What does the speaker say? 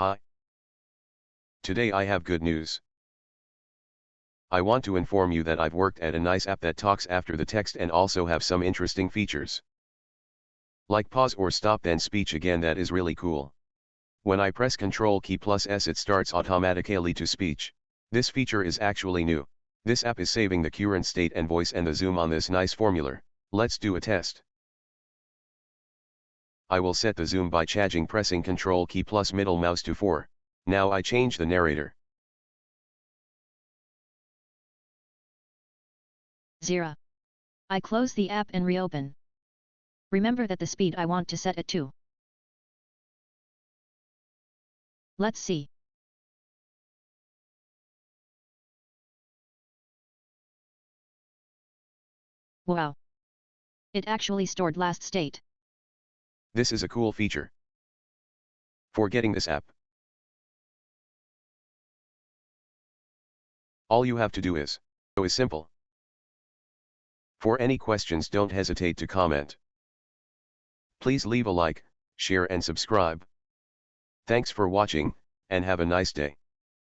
Hi. Today I have good news. I want to inform you that I've worked at a nice app that talks after the text and also have some interesting features. Like pause or stop then speech again, that is really cool. When I press Ctrl key plus S it starts automatically to speech. This feature is actually new. This app is saving the current state and voice and the zoom on this nice formula. Let's do a test. I will set the zoom by pressing Ctrl key plus middle mouse to 4. Now I change the narrator. 0. I close the app and reopen. Remember that the speed I want to set at 2. Let's see. Wow! It actually stored last state. This is a cool feature. For getting this app, all you have to do is simple. For any questions, don't hesitate to comment. Please leave a like, share and subscribe. Thanks for watching, and have a nice day.